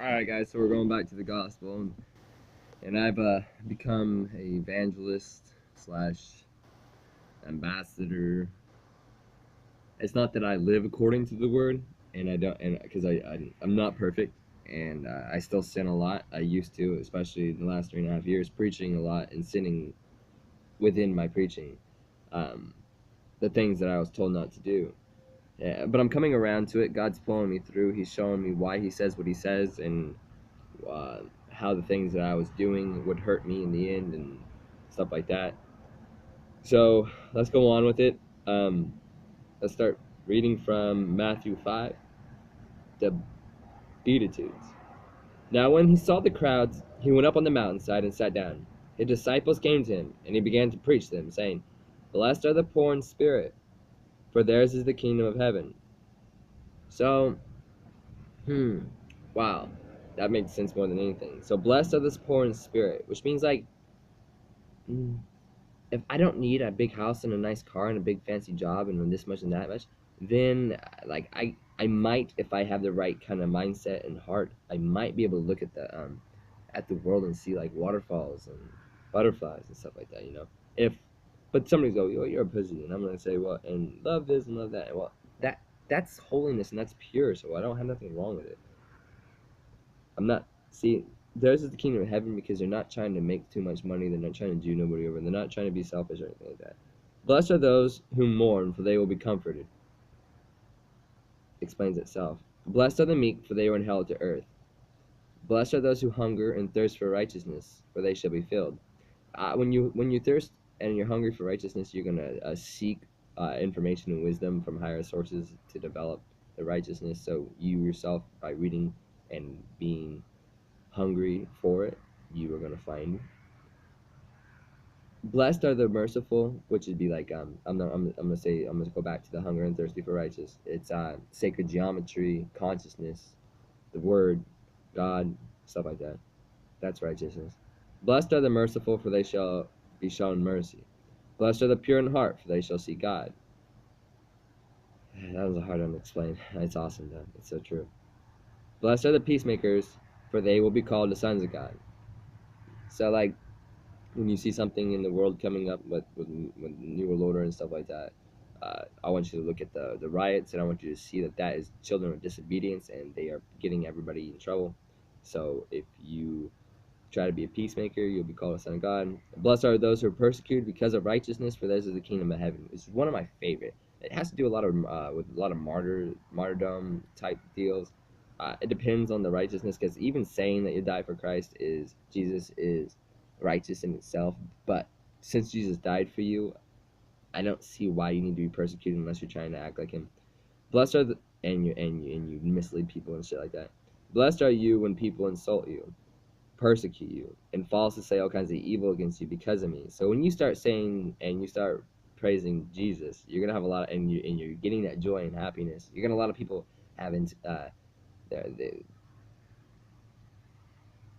Alright, guys, so we're going back to the gospel, and I've become a evangelist slash ambassador. It's not that I live according to the word, and I don't, and because I'm not perfect, and I still sin a lot. I used to, especially in the last 3.5 years, preaching a lot and sinning within my preaching, um, the things that I was told not to do. Yeah, but I'm coming around to it. God's pulling me through. He's showing me why He says what He says, and uh, how the things that I was doing would hurt me in the end and stuff like that. So let's go on with it. Um, let's start reading from Matthew 5, the Beatitudes. Now, when he saw the crowds, he went up on the mountainside and sat down. His disciples came to him, and he began to preach to them, saying, Blessed are the poor in spirit, for theirs is the kingdom of heaven. So, hmm, wow, that makes sense more than anything. So, blessed are the poor in spirit, which means like, hmm, if I don't need a big house and a nice car and a big fancy job and this much and that much, then like I might, if I have the right kind of mindset and heart, I might be able to look at the world and see like waterfalls and butterflies and stuff like that, you know. If but somebody's go, you're a pussy, and I'm gonna say, well, and love this and love that. Well, that's holiness and that's pure, so I don't have nothing wrong with it. I'm not see theirs is the kingdom of heaven because they're not trying to make too much money. They're not trying to do nobody over. They're not trying to be selfish or anything like that. Blessed are those who mourn, for they will be comforted. Explains itself. Blessed are the meek, for they will inherit the earth. Blessed are those who hunger and thirst for righteousness, for they shall be filled. When you thirst and you're hungry for righteousness, you're gonna seek information and wisdom from higher sources to develop the righteousness. So you yourself, by reading and being hungry for it, you are going to find. Blessed are the merciful, which would be like I'm gonna go back to the hunger and thirsty for righteous. It's sacred geometry, consciousness, the word, God, stuff like that. That's righteousness. Blessed are the merciful, for they shall be shown mercy. Blessed are the pure in heart, for they shall see God. That was a hard one to explain. It's awesome though. It's so true. Blessed are the peacemakers, for they will be called the sons of God. So like when you see something in the world coming up with New World Order and stuff like that, I want you to look at the riots, and I want you to see that is children of disobedience, and they are getting everybody in trouble. So if you try to be a peacemaker, you'll be called a son of God. Blessed are those who are persecuted because of righteousness, for theirs is the kingdom of heaven. It's one of my favorite. It has to do a lot of with a lot of martyrdom type deals. It depends on the righteousness, because even saying that you die for Christ is Jesus is righteous in itself. But since Jesus died for you, I don't see why you need to be persecuted unless you're trying to act like him. Blessed are the and you mislead people and shit like that. Blessed are you when people insult you, persecute you, and falsely say all kinds of evil against you because of me. So when you start saying and you start praising Jesus, you're gonna have a lot of, and you're getting that joy and happiness. You're gonna a lot of people having they,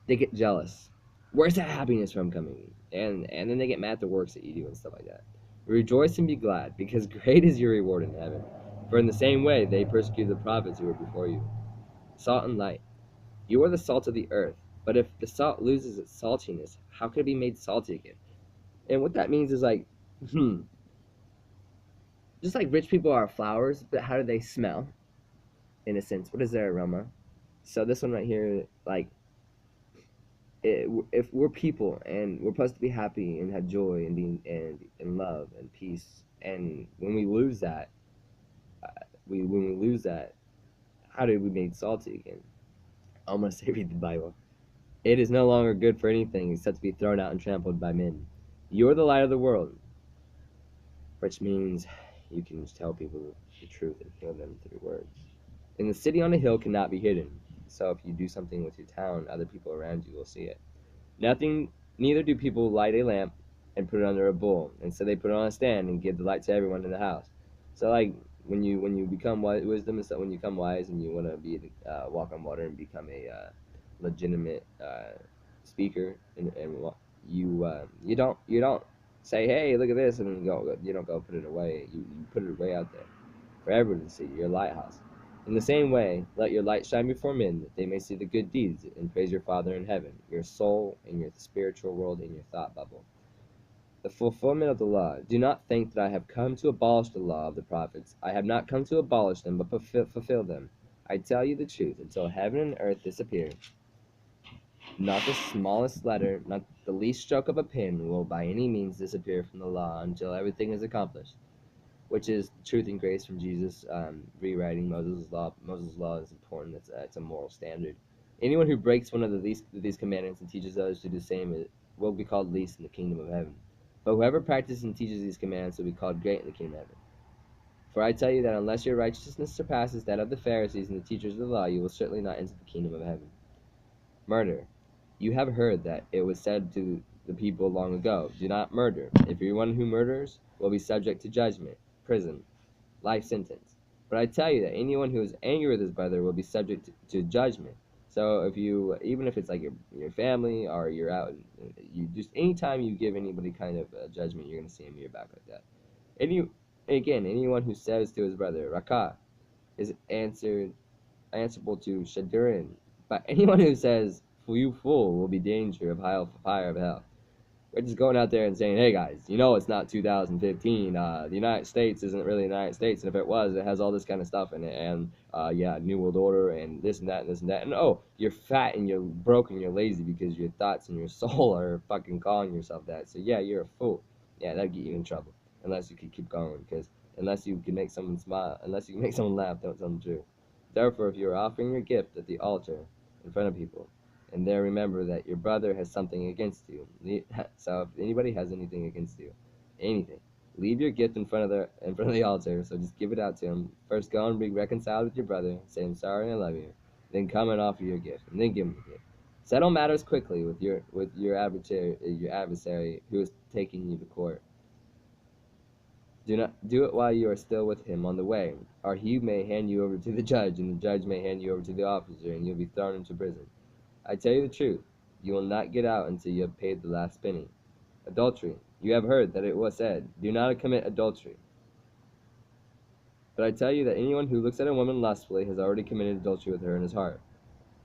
they get jealous. Where's that happiness from coming? And then they get mad at the works that you do and stuff like that. Rejoice and be glad, because great is your reward in heaven. For in the same way they persecuted the prophets who were before you. Salt and light. You are the salt of the earth. But if the salt loses its saltiness, how could it be made salty again? And what that means is like, just like rich people are flowers, but how do they smell? In a sense, what is their aroma? So this one right here, like, if we're people and we're supposed to be happy and have joy and be and love and peace, and when we lose that, when we lose that, how did we made salty again? I'm gonna say read the Bible. It is no longer good for anything except to be thrown out and trampled by men. You're the light of the world, which means you can tell people the truth and heal them through words. And the city on a hill cannot be hidden. So if you do something with your town, other people around you will see it. Neither do people light a lamp and put it under a bowl. Instead, they put it on a stand and give the light to everyone in the house. So, like when you become wise, wisdom is that when you become wise and you want to be walk on water and become a legitimate speaker, and you don't say, hey, look at this, and you don't go put it away. You put it way out there for everyone to see. You're a lighthouse. In the same way, let your light shine before men, that they may see the good deeds and praise your Father in heaven, your soul and your spiritual world in your thought bubble. The fulfillment of the law. Do not think that I have come to abolish the law of the prophets. I have not come to abolish them, but fulfill them. I tell you the truth, until heaven and earth disappear, not the smallest letter, not the least stroke of a pen will by any means disappear from the law until everything is accomplished, which is truth and grace from Jesus. Rewriting Moses' law. Moses' law is important. It's a moral standard. Anyone who breaks one of these commandments and teaches others to do the same will be called least in the kingdom of heaven. But whoever practices and teaches these commandments will be called great in the kingdom of heaven. For I tell you that unless your righteousness surpasses that of the Pharisees and the teachers of the law, you will certainly not enter the kingdom of heaven. Murder. You have heard that it was said to the people long ago, do not murder. Everyone who murders will be subject to judgment, prison, life sentence. But I tell you that anyone who is angry with his brother will be subject to judgment. So if you, even if it's like your family or you're out, you just anytime you give anybody kind of judgment, you're gonna see him in your back like that. Anyone who says to his brother, Raka, is answerable to Shadurin. But anyone who says, you fool, will be danger of fire of hell. We're just going out there and saying, hey guys, you know it's not 2015. The United States isn't really the United States, and if it was, it has all this kind of stuff in it, and yeah, New World Order, and this and that, and this and that, and oh, you're fat and you're broken, you're lazy because your thoughts and your soul are fucking calling yourself that. So yeah, you're a fool. Yeah, that'd get you in trouble unless you could keep going, because unless you can make someone smile, unless you can make someone laugh, don't tell them the truth. Therefore, if you are offering your gift at the altar in front of people, and there remember that your brother has something against you. So if anybody has anything against you, anything, leave your gift in front of the altar. So just give it out to him. First, go and be reconciled with your brother. Say, I'm sorry, I love you. Then come and offer your gift, and then give him the gift. Settle matters quickly with your adversary who is taking you to court. Do not do it while you are still with him on the way, or he may hand you over to the judge, and the judge may hand you over to the officer, and you'll be thrown into prison. I tell you the truth, you will not get out until you have paid the last penny. Adultery. You have heard that it was said, do not commit adultery. But I tell you that anyone who looks at a woman lustfully has already committed adultery with her in his heart.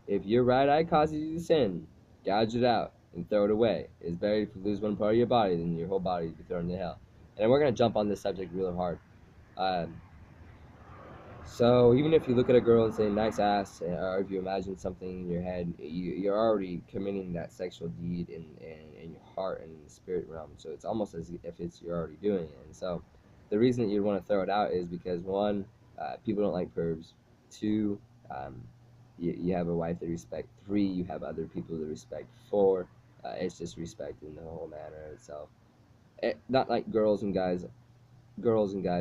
If your right eye causes you to sin, gouge it out and throw it away. It is better if you lose one part of your body than your whole body to be thrown into hell. And we're going to jump on this subject real hard. So even if you look at a girl and say nice ass, or if you imagine something in your head, you're already committing that sexual deed in your heart and in the spirit realm. So it's almost as if you're already doing it. And so the reason that you'd want to throw it out is because one, people don't like pervs. Two, you have a wife that you respect. Three, you have other people that respect. Four, it's just respect in the whole manner itself. Not like girls and guys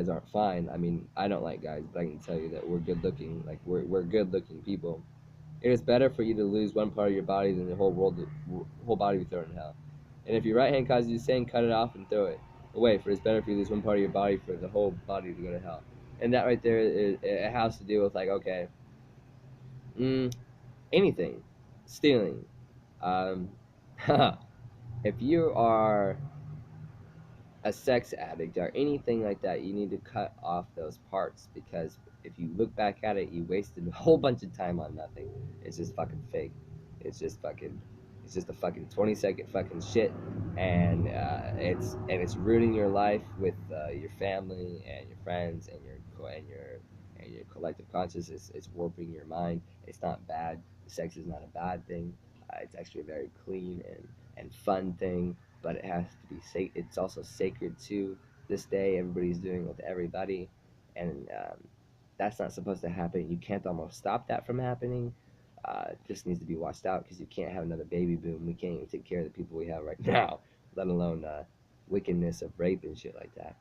aren't fine. I mean, I don't like guys, but I can tell you that we're good looking. Like we're good looking people. It is better for you to lose one part of your body than the whole body be thrown in hell. And if your right hand causes you to sin, cut it off and throw it away. For it's better if you lose one part of your body for the whole body to go to hell. And that right there, it has to do with like okay, anything, stealing. If you are a sex addict or anything like that, you need to cut off those parts, because if you look back at it, you wasted a whole bunch of time on nothing. It's just fucking fake. It's just a fucking 20-second fucking shit, and it's ruining your life with your family and your friends and your collective consciousness. It's warping your mind. It's not bad. Sex is not a bad thing. It's actually a very clean and fun thing, but it has to be it's also sacred to this day. Everybody's doing it with everybody, and that's not supposed to happen. You can't almost stop that from happening. It just needs to be watched out, because you can't have another baby boom. We can't even take care of the people we have right now, let alone wickedness of rape and shit like that.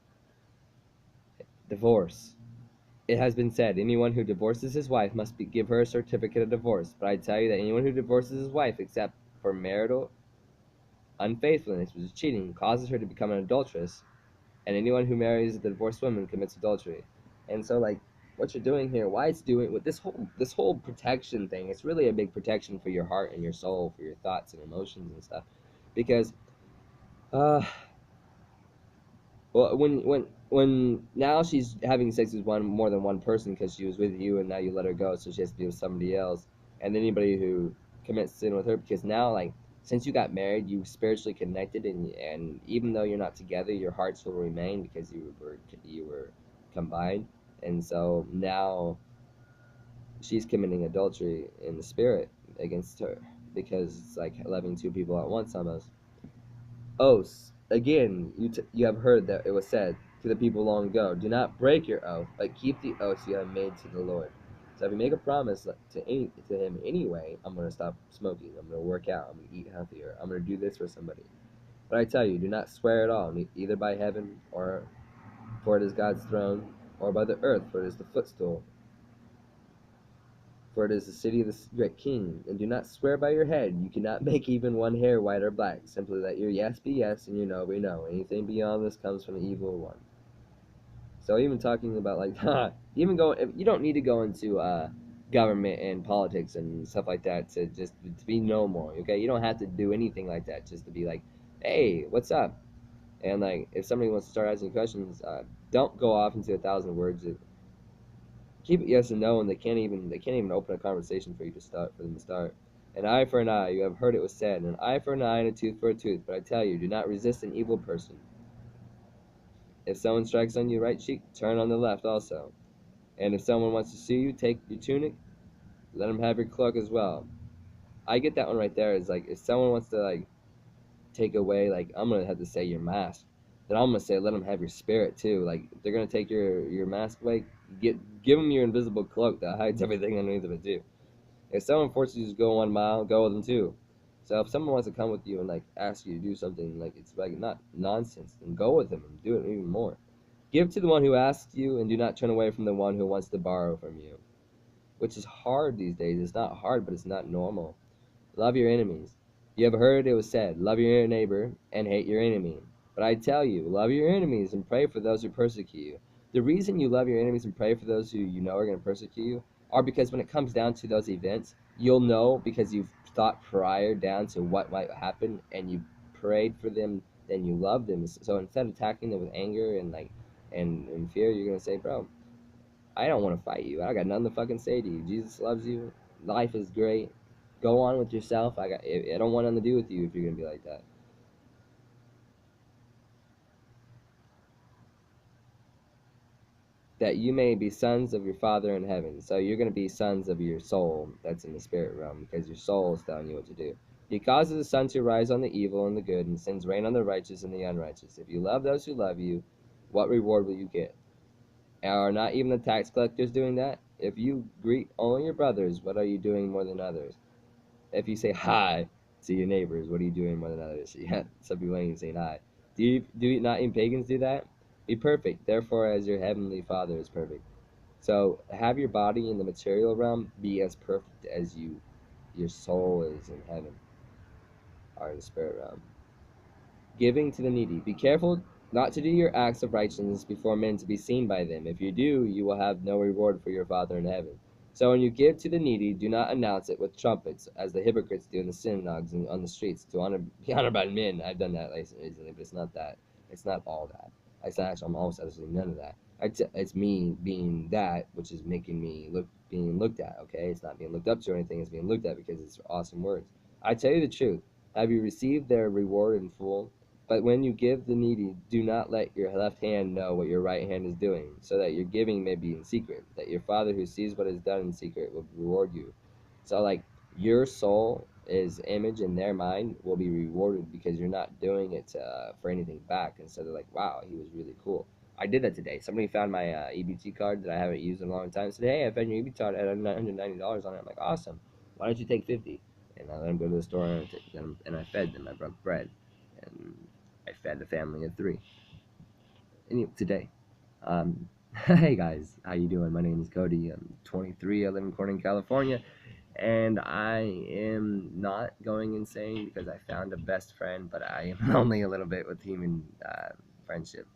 Divorce. It has been said, anyone who divorces his wife must give her a certificate of divorce. But I tell you that anyone who divorces his wife, except for marital unfaithfulness, which is cheating, causes her to become an adulteress, and anyone who marries the divorced woman commits adultery. And so, like, what you're doing here, why it's doing with this whole protection thing, it's really a big protection for your heart and your soul, for your thoughts and emotions and stuff, because Well, when now she's having sex with more than one person because she was with you and now you let her go, so she has to be with somebody else. And anybody who commits sin with her, because now like since you got married, you spiritually connected, and even though you're not together, your hearts will remain because you were combined. And so now she's committing adultery in the spirit against her because it's like loving two people at once almost. Oaths. Again, you have heard that it was said to the people long ago, do not break your oath, but keep the oaths you have made to the Lord. So if you make a promise to him anyway, I'm going to stop smoking, I'm going to work out, I'm going to eat healthier, I'm going to do this for somebody. But I tell you, do not swear at all, either by heaven, or for it is God's throne, or by the earth, for it is the footstool, for it is the city of the great king. And do not swear by your head. You cannot make even one hair white or black. Simply let your yes be yes and your no be no. Anything beyond this comes from the evil one. So even talking about like, even go, you don't need to go into government and politics and stuff like that to be normal. Okay, you don't have to do anything like that just to be like, hey, what's up? And like, if somebody wants to start asking questions, don't go off into 1,000 words. Keep it yes and no, and they can't even open a conversation for you to start for them to start. An eye for an eye, you have heard it was said, an eye for an eye and a tooth for a tooth. But I tell you, do not resist an evil person. If someone strikes on your right cheek, turn on the left also. And if someone wants to sue you, take your tunic, let them have your cloak as well. I get that one right there. Is like if someone wants to like take away, like I'm gonna have to say your mask, then I'm gonna say let them have your spirit too. Like if they're gonna take your mask away, give them your invisible cloak that hides everything underneath of it too. If someone forces you to go 1 mile, go with them too. So if someone wants to come with you and like ask you to do something like it's like not nonsense, then go with them and do it even more. Give to the one who asks you, and do not turn away from the one who wants to borrow from you. Which is hard these days. It's not hard, but it's not normal. Love your enemies. You have heard it was said, love your neighbor and hate your enemy. But I tell you, love your enemies and pray for those who persecute you. The reason you love your enemies and pray for those who you know are going to persecute you are because when it comes down to those events, you'll know because you've thought prior down to what might happen and you prayed for them, then you love them. So instead of attacking them with anger and like and fear, you're going to say, bro, I don't want to fight you. I got nothing to fucking say to you. Jesus loves you. Life is great. Go on with yourself. I don't want nothing to do with you if you're gonna be like that. That you may be sons of your Father in heaven. So you're gonna be sons of your soul that's in the spirit realm because your soul is telling you what to do. He causes the sun to rise on the evil and the good, and sends rain on the righteous and the unrighteous. If you love those who love you, what reward will you get? Are not even the tax collectors doing that? If you greet only your brothers, what are you doing more than others? If you say hi to your neighbors, what are you doing more than others? Yeah, some people ain't even saying hi. Do not even pagans do that? Be perfect, therefore, as your heavenly Father is perfect. So have your body in the material realm be as perfect as your soul is in heaven, or in the spirit realm. Giving to the needy. Be careful not to do your acts of righteousness before men to be seen by them. If you do, you will have no reward for your Father in heaven. So when you give to the needy, do not announce it with trumpets, as the hypocrites do in the synagogues and on the streets, to be honored by men. I've done that recently, but it's not that. It's not all that. I'm almost absolutely none of that. It's me being that, which is making me being looked at. Okay, it's not being looked up to or anything. It's being looked at because it's awesome words. I tell you the truth. Have you received their reward in full? But when you give the needy, do not let your left hand know what your right hand is doing, so that your giving may be in secret, that your Father who sees what is done in secret will reward you. So, like, your soul is image in their mind will be rewarded because you're not doing it for anything back. Instead of like, wow, he was really cool. I did that today. Somebody found my EBT card that I haven't used in a long time. Said, hey, I found your EBT card at $190 on it. I'm like, awesome. Why don't you take 50? And I let them go to the store and I fed them. I brought bread. And I fed a family of 3. Anyway, today. Hey guys, how you doing? My name is Cody. I'm 23. I live in Corning, California, and I am not going insane because I found a best friend, but I am lonely a little bit with human friendship.